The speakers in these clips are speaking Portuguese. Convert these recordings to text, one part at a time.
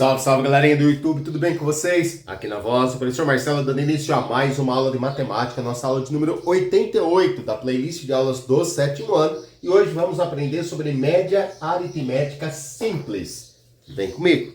Salve, salve galerinha do YouTube, tudo bem com vocês? Aqui na voz, o professor Marcelo dando início a mais uma aula de matemática, nossa aula de número 88 da playlist de aulas do sétimo ano. E hoje vamos aprender sobre média aritmética simples. Vem comigo!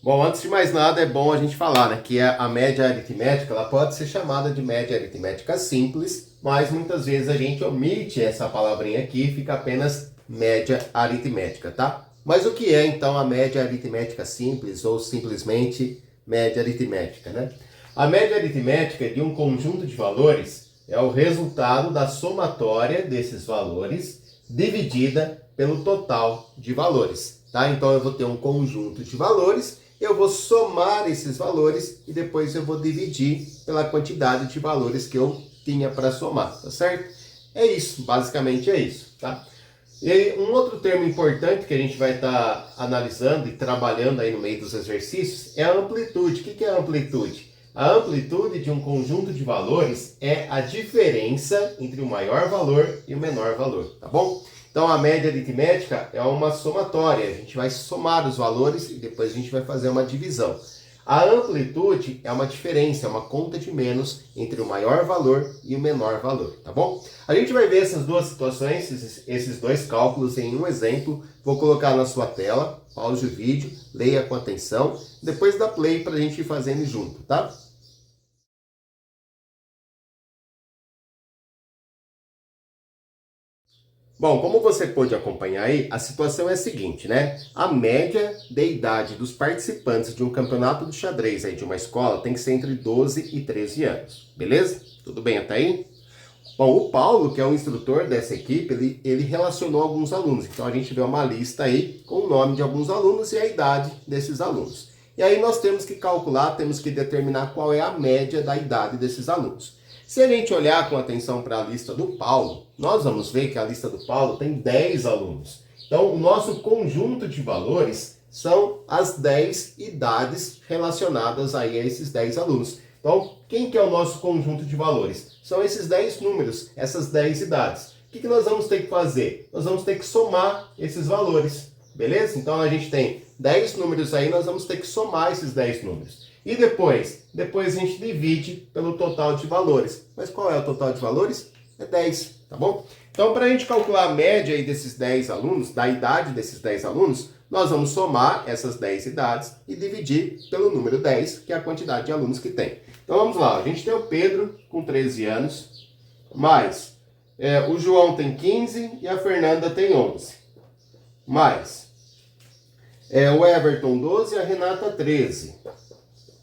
Bom, antes de mais nada é bom a gente falar, né, que a média aritmética ela pode ser chamada de média aritmética simples, mas muitas vezes a gente omite essa palavrinha aqui e fica apenas média aritmética, tá? Mas o que é então a média aritmética simples ou simplesmente média aritmética, né? A média aritmética de um conjunto de valores é o resultado da somatória desses valores dividida pelo total de valores, tá? Então eu vou ter um conjunto de valores, eu vou somar esses valores e depois eu vou dividir pela quantidade de valores que eu tinha para somar, tá certo? É isso, basicamente é isso, tá? E um outro termo importante que a gente vai estar analisando e trabalhando aí no meio dos exercícios é a amplitude. O que é a amplitude? A amplitude de um conjunto de valores é a diferença entre o maior valor e o menor valor, tá bom? Então a média aritmética é uma somatória, a gente vai somar os valores e depois a gente vai fazer uma divisão. A amplitude é uma diferença, é uma conta de menos entre o maior valor e o menor valor, tá bom? A gente vai ver essas duas situações, esses dois cálculos em um exemplo. Vou colocar na sua tela, pause o vídeo, leia com atenção, depois dá play para a gente ir fazendo junto, tá? Bom, como você pôde acompanhar aí, a situação é a seguinte, né? A média de idade dos participantes de um campeonato de xadrez aí de uma escola tem que ser entre 12 e 13 anos, beleza? Tudo bem até aí? Bom, o Paulo, que é o instrutor dessa equipe, ele relacionou alguns alunos. Então a gente vê uma lista aí com o nome de alguns alunos e a idade desses alunos. E aí nós temos que calcular, temos que determinar qual é a média da idade desses alunos. Se a gente olhar com atenção para a lista do Paulo, nós vamos ver que a lista do Paulo tem 10 alunos. Então, o nosso conjunto de valores são as 10 idades relacionadas aí a esses 10 alunos. Então, quem que é o nosso conjunto de valores? São esses 10 números, essas 10 idades. O que nós vamos ter que fazer? Nós vamos ter que somar esses valores, beleza? Então, a gente tem 10 números aí, nós vamos ter que somar esses 10 números. E depois a gente divide pelo total de valores. Mas qual é o total de valores? É 10, tá bom? Então, para a gente calcular a média aí desses 10 alunos, da idade desses 10 alunos, nós vamos somar essas 10 idades e dividir pelo número 10, que é a quantidade de alunos que tem. Então, vamos lá. A gente tem o Pedro com 13 anos, mais o João tem 15 e a Fernanda tem 11. Mais o Everton 12 e a Renata 13.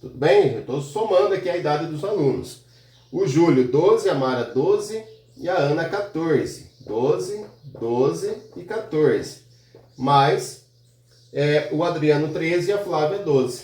Tudo bem? Eu estou somando aqui a idade dos alunos. O Júlio, 12, a Mara, 12 e a Ana, 14. 12, 12 e 14. Mais o Adriano, 13 e a Flávia, 12.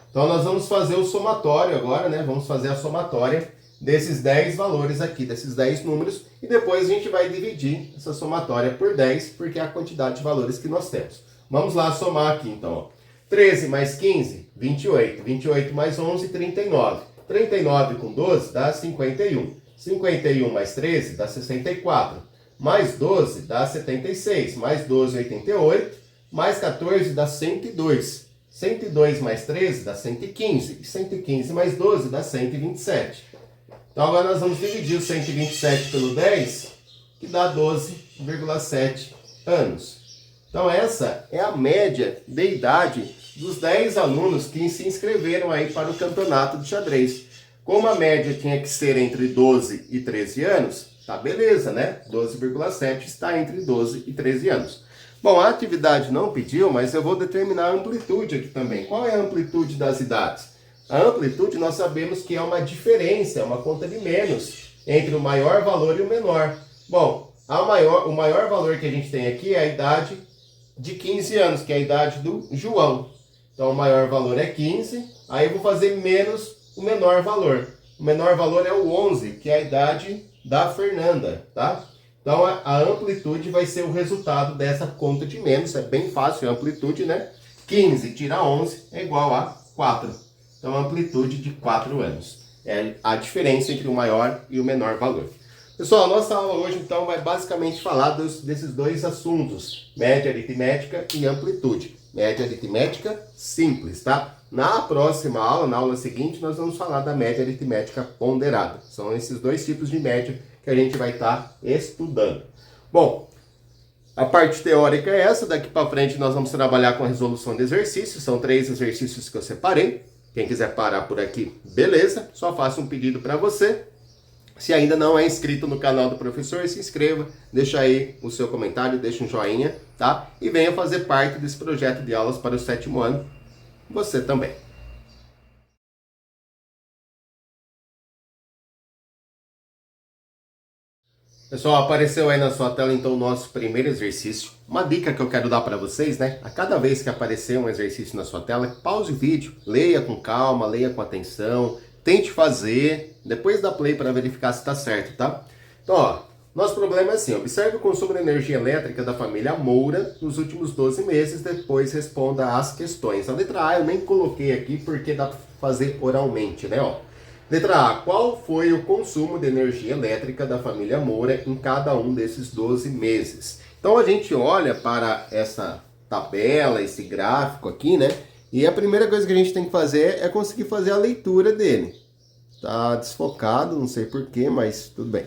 Então, nós vamos fazer o somatório agora, né? Vamos fazer a somatória desses 10 valores aqui, desses 10 números. E depois a gente vai dividir essa somatória por 10, porque é a quantidade de valores que nós temos. Vamos lá somar aqui, então, ó. 13 mais 15, 28. 28 mais 11, 39. 39 com 12 dá 51. 51 mais 13 dá 64. Mais 12 dá 76. Mais 12, 88. Mais 14 dá 102. 102 mais 13 dá 115. 115 mais 12 dá 127. Então agora nós vamos dividir o 127 pelo 10, que dá 12,7 anos. Então essa é a média de idade dos 10 alunos que se inscreveram aí para o campeonato de xadrez. Como a média tinha que ser entre 12 e 13 anos, tá beleza, né? 12,7 está entre 12 e 13 anos. Bom, a atividade não pediu, mas eu vou determinar a amplitude aqui também. Qual é a amplitude das idades? A amplitude nós sabemos que é uma diferença, é uma conta de menos entre o maior valor e o menor. Bom, o maior valor que a gente tem aqui é a idade de 15 anos, que é a idade do João. Então, o maior valor é 15, aí eu vou fazer menos o menor valor. O menor valor é o 11, que é a idade da Fernanda, tá? Então, a amplitude vai ser o resultado dessa conta de menos, é bem fácil a amplitude, né? 15 tirar 11 é igual a 4. Então, a amplitude de 4 anos. É a diferença entre o maior e o menor valor. Pessoal, a nossa aula hoje, então, vai basicamente falar desses dois assuntos, média aritmética e amplitude. média aritmética simples, tá? Na próxima aula, na aula seguinte, nós vamos falar da média aritmética ponderada. São esses dois tipos de média que a gente vai estar estudando. Bom, a parte teórica é essa. Daqui para frente nós vamos trabalhar com a resolução de exercícios. São 3 exercícios que eu separei. Quem quiser parar por aqui, beleza. Só faço um pedido para você. Se ainda não é inscrito no canal do professor, se inscreva, deixa aí o seu comentário, deixa um joinha, tá? E venha fazer parte desse projeto de aulas para o 7º ano. Você também. Pessoal, apareceu aí na sua tela então o nosso primeiro exercício. Uma dica que eu quero dar para vocês, né? A cada vez que aparecer um exercício na sua tela, pause o vídeo, leia com calma, leia com atenção, tente fazer, depois dá play para verificar se está certo, tá? Então, ó, nosso problema é assim, observe o consumo de energia elétrica da família Moura nos últimos 12 meses, depois responda as questões. A letra A eu nem coloquei aqui porque dá para fazer oralmente, né? Ó. Letra A. Qual foi o consumo de energia elétrica da família Moura em cada um desses 12 meses? Então a gente olha para essa tabela, esse gráfico aqui, né? E a primeira coisa que a gente tem que fazer é conseguir fazer a leitura dele. Tá desfocado, não sei porquê, mas tudo bem.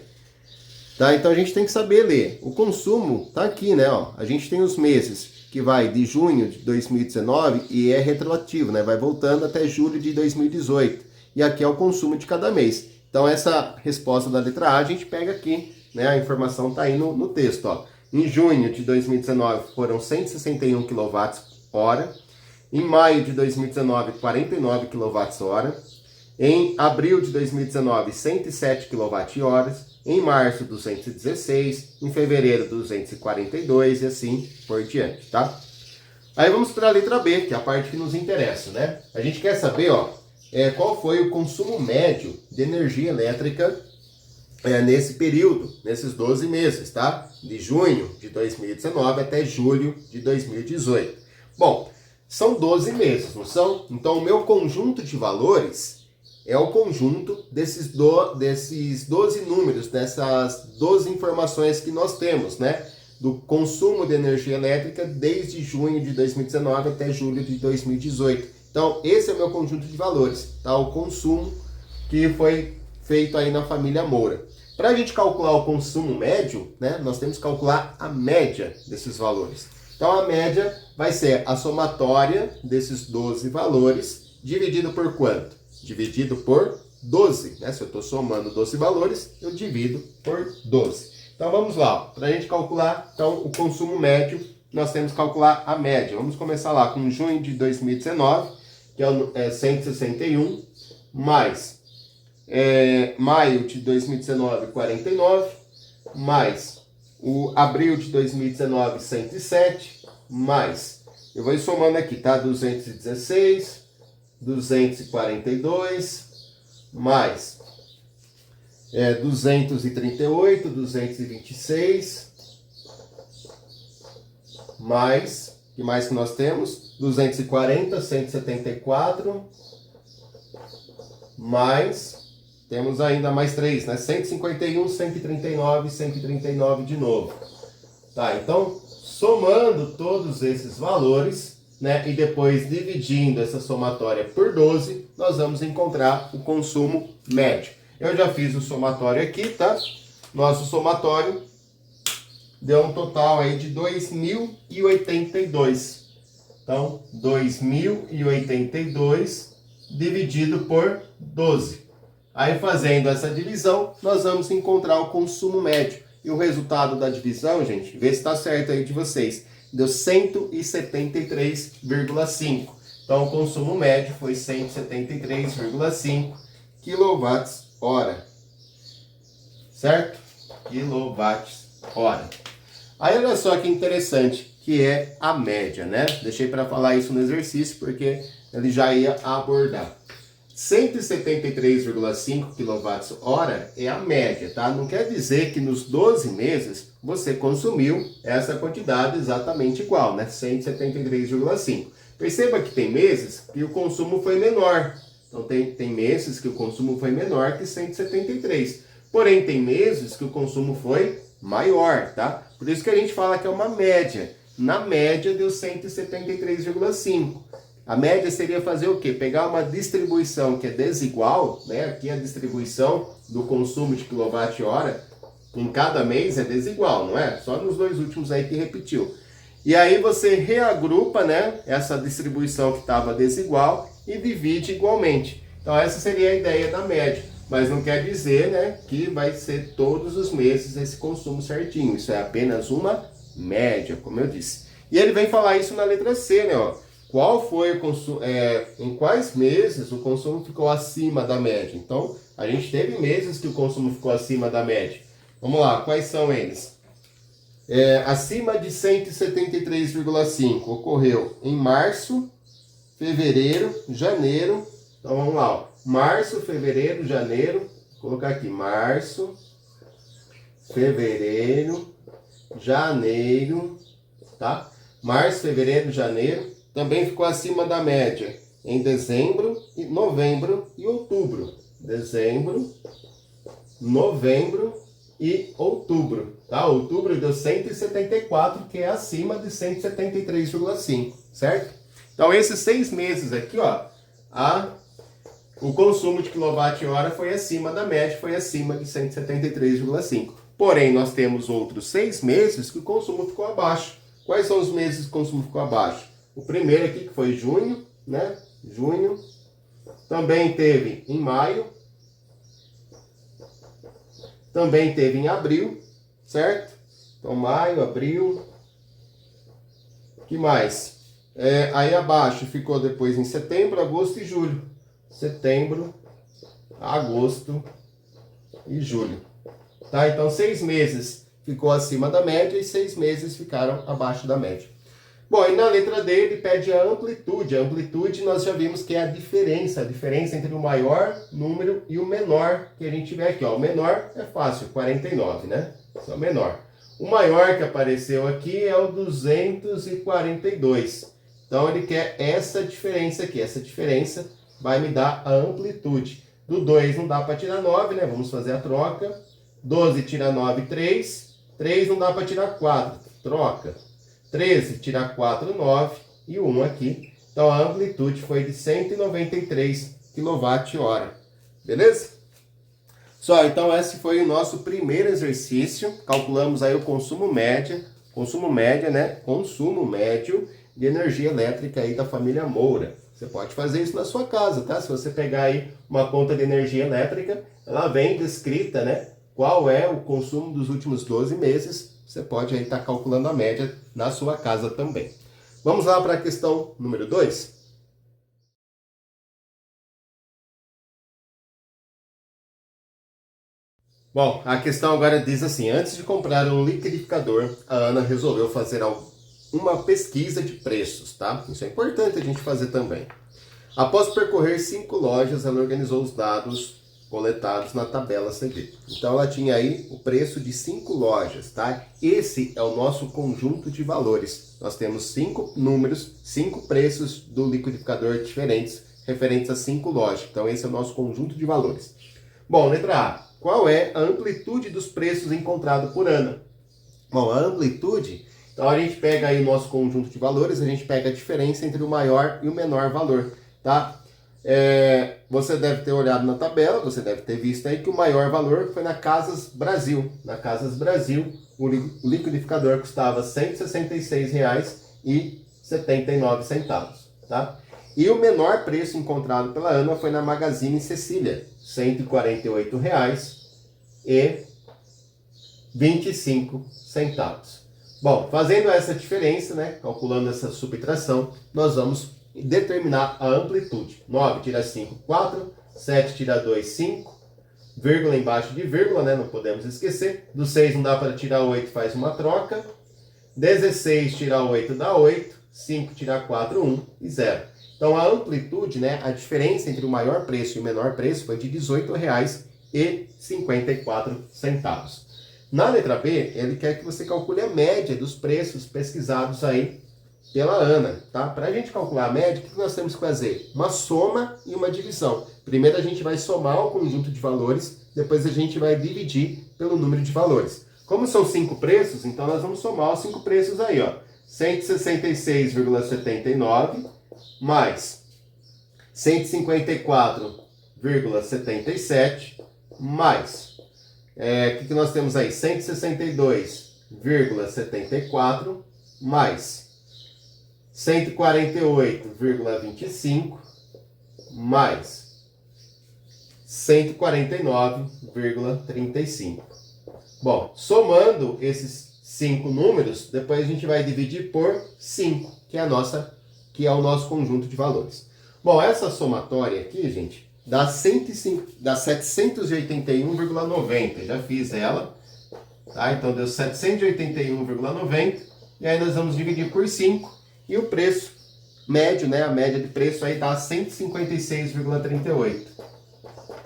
Tá, então a gente tem que saber ler. O consumo tá aqui, né? Ó, a gente tem os meses que vai de junho de 2019 e é retroativo, né? Vai voltando até julho de 2018. E aqui é o consumo de cada mês. Então essa resposta da letra A a gente pega aqui, né? A informação está aí no texto. Ó. Em junho de 2019 foram 161 kWh. Em maio de 2019, 49 kWh. Em abril de 2019, 107 kWh. Em março, 216. Em fevereiro, 242 e assim por diante, tá? Aí vamos para a letra B, que é a parte que nos interessa, né? A gente quer saber, ó, qual foi o consumo médio de energia elétrica nesse período, nesses 12 meses, tá? De junho de 2019 até julho de 2018. Bom, são 12 meses, não são? Então, o meu conjunto de valores é o conjunto desses 12 números, dessas 12 informações que nós temos, né? Do consumo de energia elétrica desde junho de 2019 até julho de 2018. Então, esse é o meu conjunto de valores, tá? O consumo que foi feito aí na família Moura. Para a gente calcular o consumo médio, né, nós temos que calcular a média desses valores. Então, a média vai ser a somatória desses 12 valores, dividido por quanto? Dividido por 12. Né? Se eu estou somando 12 valores, eu divido por 12. Então, vamos lá. Para a gente calcular então, o consumo médio, nós temos que calcular a média. Vamos começar lá com junho de 2019, que é 161, mais maio de 2019, 49, mais o abril de 2019, 107, mais, eu vou ir somando aqui, tá? 216, 242, mais 238, 226, mais, que mais que nós temos? 240, 174, mais, temos ainda mais 3, né? 151, 139, 139 de novo. Tá, então, somando todos esses valores, né? E depois dividindo essa somatória por 12, nós vamos encontrar o consumo médio. Eu já fiz o somatório aqui, tá? Nosso somatório deu um total aí de 2.082. Então, 2.082 dividido por 12. Aí, fazendo essa divisão, nós vamos encontrar o consumo médio. E o resultado da divisão, gente, vê se está certo aí de vocês, deu 173,5. Então, o consumo médio foi 173,5 kWh. Certo? KWh. Aí, olha só que interessante, que é a média, né? Deixei para falar isso no exercício, porque ele já ia abordar. 173,5 kWh é a média, tá? Não quer dizer que nos 12 meses você consumiu essa quantidade exatamente igual, né? 173,5. Perceba que tem meses que o consumo foi menor. Então tem meses que o consumo foi menor que 173. Porém, tem meses que o consumo foi maior, tá? Por isso que a gente fala que é uma média. Na média deu 173,5. A média seria fazer o quê? Pegar uma distribuição que é desigual, né? Aqui a distribuição do consumo de quilowatt-hora em cada mês é desigual, não é? Só nos 2 últimos aí que repetiu. E aí você reagrupa, né, essa distribuição que estava desigual e divide igualmente. Então essa seria a ideia da média, mas não quer dizer, né, que vai ser todos os meses esse consumo certinho. Isso é apenas uma média, como eu disse. E ele vem falar isso na letra C, né, ó. Qual foi o consumo, em quais meses o consumo ficou acima da média? Então, a gente teve meses que o consumo ficou acima da média. Vamos lá, quais são eles? Acima de 173,5 ocorreu em março, fevereiro, janeiro. Então vamos lá, ó. Março, fevereiro, janeiro. Vou colocar aqui março, fevereiro, janeiro, tá? Março, fevereiro, janeiro. Também ficou acima da média em dezembro, novembro e outubro. Dezembro, novembro e outubro, tá? Outubro deu 174, que é acima de 173,5, certo? Então, esses 6 meses aqui, ó, o consumo de quilowatt-hora foi acima da média, foi acima de 173,5. Porém, nós temos outros 6 meses que o consumo ficou abaixo. Quais são os meses que o consumo ficou abaixo? O primeiro aqui, que foi junho, né? Junho. Também teve em maio. Também teve em abril, certo? Então, maio, abril. O que mais? Aí abaixo ficou depois em setembro, agosto e julho. Setembro, agosto e julho. Tá? Então, 6 meses ficou acima da média e 6 meses ficaram abaixo da média. Bom, e na letra D ele pede a amplitude. A amplitude nós já vimos que é a diferença entre o maior número e o menor que a gente tiver aqui. Ó. O menor é fácil, 49, né? Esse é o menor. O maior que apareceu aqui é o 242. Então ele quer essa diferença aqui. Essa diferença vai me dar a amplitude. Do 2 não dá para tirar 9, né? Vamos fazer a troca. 12 tira 9, 3. 3 não dá para tirar 4. Troca. 13 tirar 4, 9 e o 1 aqui. Então a amplitude foi de 193 kWh. Beleza? Só, então esse foi o nosso primeiro exercício. Calculamos aí o consumo médio, né? Consumo médio de energia elétrica aí da família Moura. Você pode fazer isso na sua casa, tá? Se você pegar aí uma conta de energia elétrica, ela vem descrita, né? Qual é o consumo dos últimos 12 meses. Você pode aí estar calculando a média na sua casa também. Vamos lá para a questão número 2. Bom, a questão agora diz assim: antes de comprar um liquidificador, a Ana resolveu fazer uma pesquisa de preços, tá? Isso é importante a gente fazer também. Após percorrer 5 lojas, ela organizou os dados coletados na tabela a seguir. Então ela tinha aí o preço de 5 lojas, tá? Esse é o nosso conjunto de valores. Nós temos 5 números, 5 preços do liquidificador diferentes, referentes a 5 lojas. Então esse é o nosso conjunto de valores. Bom, letra A. Qual é a amplitude dos preços encontrado por Ana? Bom, a amplitude, então a gente pega aí o nosso conjunto de valores, a gente pega a diferença entre o maior e o menor valor, tá? Você deve ter olhado na tabela, você deve ter visto aí que o maior valor foi na Casas Brasil. Na Casas Brasil, o liquidificador custava R$ 166,79, tá? E o menor preço encontrado pela Ana foi na Magazine Cecília, R$ 148,25. Bom, fazendo essa diferença, né, calculando essa subtração, nós vamos determinar a amplitude. 9 tira 5, 4. 7 tira 2, 5. Vírgula embaixo de vírgula, né? Não podemos esquecer. Do 6 não dá para tirar 8, faz uma troca. 16 tira 8 dá 8. 5 tira 4, 1 e 0. Então a amplitude, né, a diferença entre o maior preço e o menor preço foi de R$ 18,54. Na letra B, ele quer que você calcule a média dos preços pesquisados aí pela Ana, tá? Para a gente calcular a média, o que nós temos que fazer? Uma soma e uma divisão. Primeiro a gente vai somar o conjunto de valores, depois a gente vai dividir pelo número de valores. Como são 5 preços, então nós vamos somar os 5 preços aí, ó. 166,79 mais 154,77 mais, o que nós temos aí? 162,74 mais 148,25 mais 149,35. Bom, somando esses 5 números, depois a gente vai dividir por 5, que é o nosso conjunto de valores. Bom, essa somatória aqui, gente, dá 781,90. Já fiz ela, tá? Então deu 781,90 e aí nós vamos dividir por 5 e o preço médio, né, a média de preço aí dá 156,38.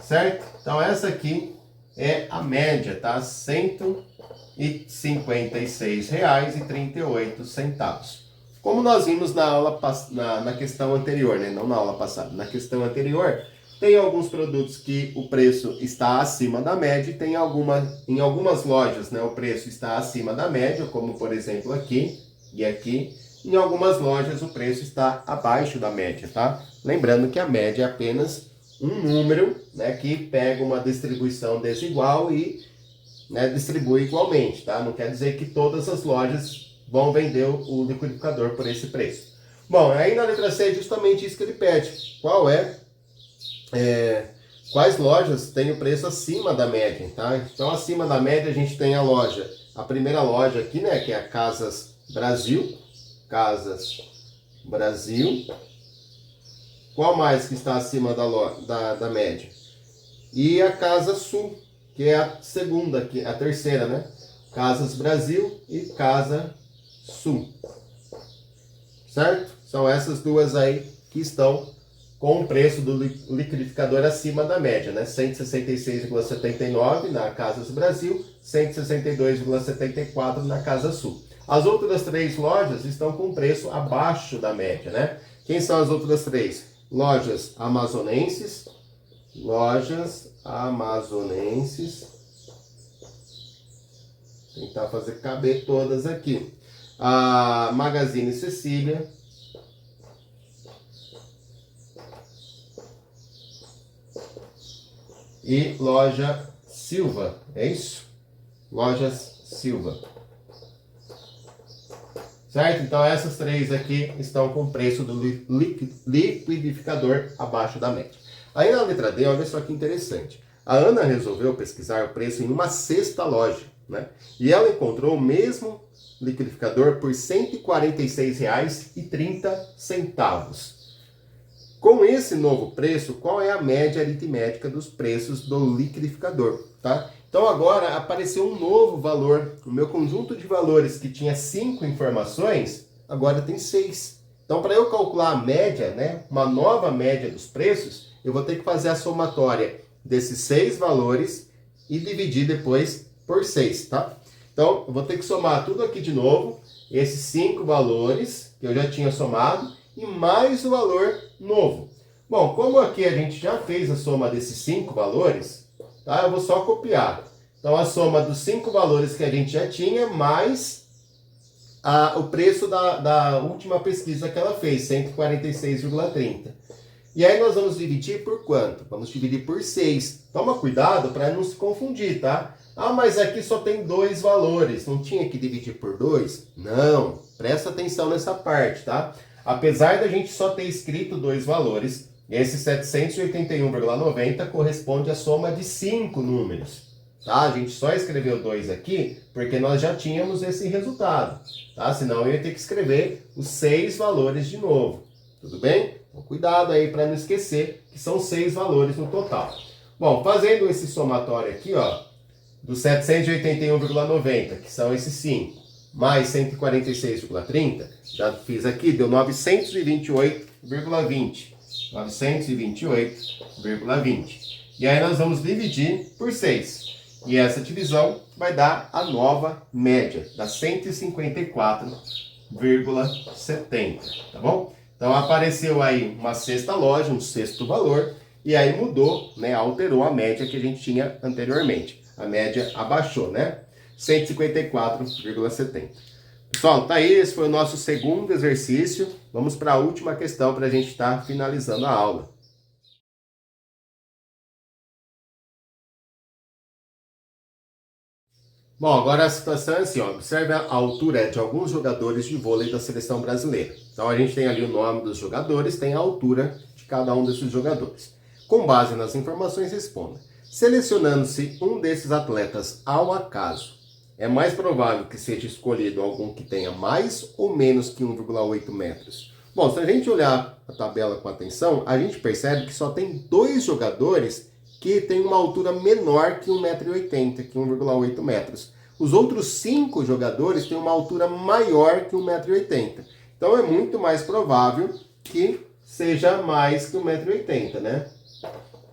Certo? Então essa aqui é a média, tá? R$ 156,38. Como nós vimos na aula na questão anterior, né? Não na aula passada, na questão anterior, tem alguns produtos que o preço está acima da média e em algumas lojas, né, o preço está acima da média, como por exemplo aqui e aqui. Em algumas lojas o preço está abaixo da média, tá? Lembrando que a média é apenas um número, né, que pega uma distribuição desigual e, né, distribui igualmente, tá? Não quer dizer que todas as lojas vão vender o liquidificador por esse preço. Bom, aí na letra C é justamente isso que ele pede. Quais lojas têm o preço acima da média, tá? Então, acima da média a gente tem a primeira loja aqui, né, que é a Casas Brasil. Qual mais que está acima da média? E a Casa Sul, que é a segunda, a terceira, né? Casas Brasil e Casa Sul. Certo? São essas duas aí que estão com o preço do liquidificador acima da média, né? 166,79 na Casas Brasil, 162,74 na Casa Sul. As outras 3 lojas estão com preço abaixo da média, né? Quem são as outras 3? Lojas amazonenses. Tentar fazer caber todas aqui. A Magazine Cecília. E Loja Silva, é isso? Lojas Silva. Certo? Então essas 3 aqui estão com o preço do liquidificador abaixo da média. Aí na letra D, olha só que interessante. A Ana resolveu pesquisar o preço em uma sexta loja, né? E ela encontrou o mesmo liquidificador por R$ 146,30. Com esse novo preço, qual é a média aritmética dos preços do liquidificador, tá? Então agora apareceu um novo valor. O meu conjunto de valores que tinha 5 informações, agora tem 6. Então para eu calcular a média, né, uma nova média dos preços, eu vou ter que fazer a somatória desses 6 valores e dividir depois por 6, tá? Então eu vou ter que somar tudo aqui de novo, esses 5 valores que eu já tinha somado e mais o valor novo. Bom, como aqui a gente já fez a soma desses 5 valores, tá? Eu vou só copiar. Então, a soma dos 5 valores que a gente já tinha, mais o preço da última pesquisa que ela fez, 146,30. E aí nós vamos dividir por quanto? Vamos dividir por 6. Toma cuidado para não se confundir, tá? Ah, mas aqui só tem 2 valores. Não tinha que dividir por 2? Não. Presta atenção nessa parte, tá? Apesar da gente só ter escrito 2 valores, esse 781,90 corresponde à soma de 5 números. Tá? A gente só escreveu 2 aqui porque nós já tínhamos esse resultado. Tá? Senão eu ia ter que escrever os 6 valores de novo. Tudo bem? Então, cuidado aí para não esquecer que são 6 valores no total. Bom, fazendo esse somatório aqui, ó, do 781,90, que são esses 5, mais 146,30, já fiz aqui, deu 928,20. 928,20. E aí nós vamos dividir por 6. E essa divisão vai dar a nova média, da 154,70, tá bom? Então apareceu aí uma sexta loja, um sexto valor, e aí mudou, né, alterou a média que a gente tinha anteriormente. A média abaixou, né? 154,70. Pessoal, tá aí, esse foi o nosso segundo exercício. Vamos para a última questão para a gente estar finalizando a aula. Bom, agora a situação é assim, ó, observe a altura de alguns jogadores de vôlei da seleção brasileira. Então a gente tem ali o nome dos jogadores, tem a altura de cada um desses jogadores. Com base nas informações, responda. Selecionando-se um desses atletas ao acaso, é mais provável que seja escolhido algum que tenha mais ou menos que 1,8 metros? Bom, se a gente olhar a tabela com atenção, a gente percebe que só tem dois jogadores que têm uma altura menor que 1,80 m, que 1,8 metros. Os outros 5 jogadores têm uma altura maior que 1,80 m. Então é muito mais provável que seja mais que 1,80 m, né?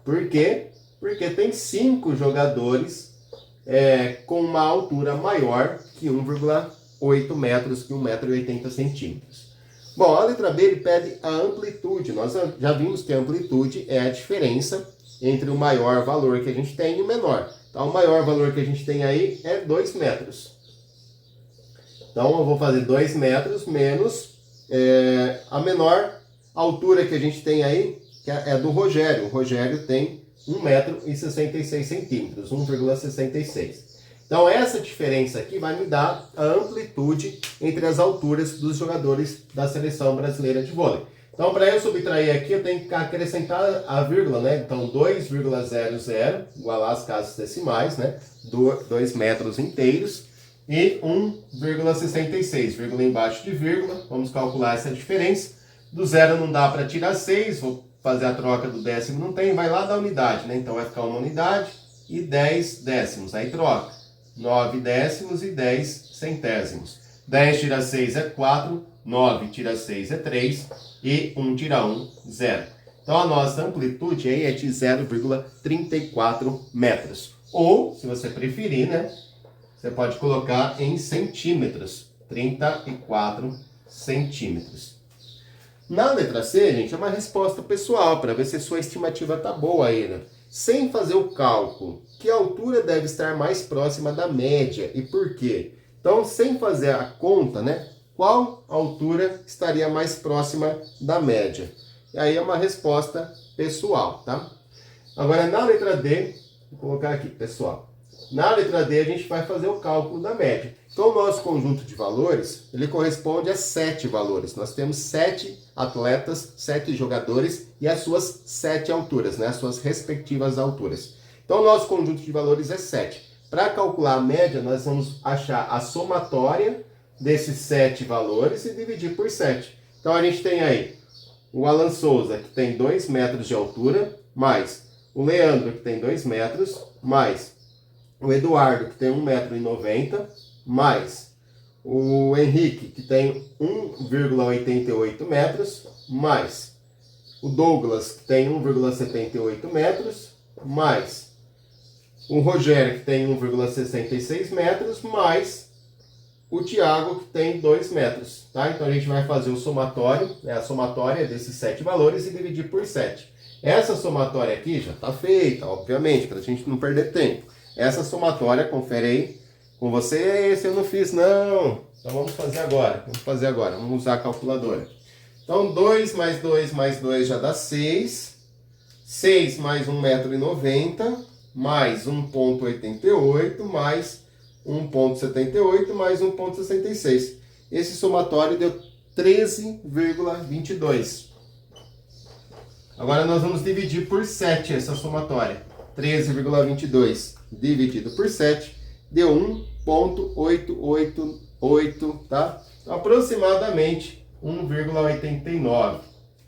Por quê? Porque tem 5 jogadores com uma altura maior que 1,8 metros, que 1,80 m. Bom, a letra B ele pede a amplitude. Nós já vimos que a amplitude é a diferença entre o maior valor que a gente tem e o menor. Então, o maior valor que a gente tem aí é 2 metros. Então, eu vou fazer 2 metros menos a menor altura que a gente tem aí, que é do Rogério. O Rogério tem 1,66 m, 1,66. Então, essa diferença aqui vai me dar a amplitude entre as alturas dos jogadores da seleção brasileira de vôlei. Então, para eu subtrair aqui, eu tenho que acrescentar a vírgula, né? Então, 2,00, igualar as casas decimais, né? 2 metros inteiros e 1,66, vírgula embaixo de vírgula. Vamos calcular essa diferença. Do zero não dá para tirar 6, vou fazer a troca do décimo, não tem, vai lá da unidade, né? Então, vai ficar uma unidade e 10 décimos. Aí troca. 9 décimos e 10 centésimos. 10 tira 6 é 4, 9 tira 6 é 3 e 1 tira 1, 0. Então a nossa amplitude aí é de 0,34 metros. Ou, se você preferir, né, você pode colocar em centímetros, 34 centímetros. Na letra C, gente, é uma resposta pessoal, para ver se a sua estimativa tá boa aí, né? Sem fazer o cálculo, que altura deve estar mais próxima da média e por quê? Então, sem fazer a conta, né? Qual altura estaria mais próxima da média? E aí é uma resposta pessoal, tá? Agora, na letra D, vou colocar aqui, pessoal. Na letra D, a gente vai fazer o cálculo da média. Então, o nosso conjunto de valores, ele corresponde a 7 valores. Nós temos 7 atletas, 7 jogadores e as suas 7 alturas, né? As suas respectivas alturas. Então, o nosso conjunto de valores é 7. Para calcular a média, nós vamos achar a somatória desses 7 valores e dividir por 7. Então, a gente tem aí o Alan Souza, que tem 2 metros de altura, mais o Leandro, que tem 2 metros, mais o Eduardo, que tem 1,90 m, mais o Henrique, que tem 1,88 metros, mais o Douglas, que tem 1,78 metros, mais o Rogério, que tem 1,66 metros, mais o Thiago, que tem 2 metros. Tá? Então a gente vai fazer o somatório, né, a somatória desses 7 valores e dividir por 7. Essa somatória aqui já está feita, obviamente, para a gente não perder tempo. Essa somatória, confere aí com você. Esse eu não fiz, não. Então vamos fazer agora. Vamos usar a calculadora. Então 2 mais 2 mais 2 já dá 6. 6 mais 1,90 m, mais 1,88, mais 1,78, mais 1,66. Esse somatório deu 13,22. Agora nós vamos dividir por 7 essa somatória. 13,22 dividido por 7 deu 1,888, tá? Aproximadamente 1,89.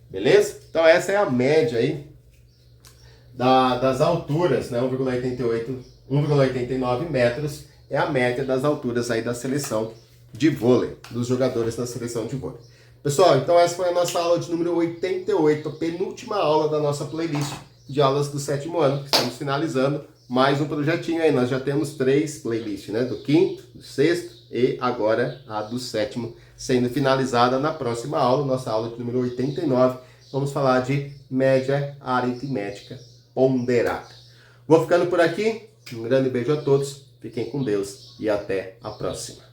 Beleza? Então essa é a média aí das alturas, né? 1,89 metros é a média das alturas aí da seleção de vôlei, dos jogadores da seleção de vôlei. Pessoal, então essa foi a nossa aula de número 88, a penúltima aula da nossa playlist de aulas do 7º ano, que estamos finalizando mais um projetinho aí. Nós já temos 3 playlists, né? Do 5º, do 6º e agora a do 7º sendo finalizada na próxima aula, nossa aula de número 89. Vamos falar de média aritmética ponderada. Vou ficando por aqui. Um grande beijo a todos. Fiquem com Deus e até a próxima.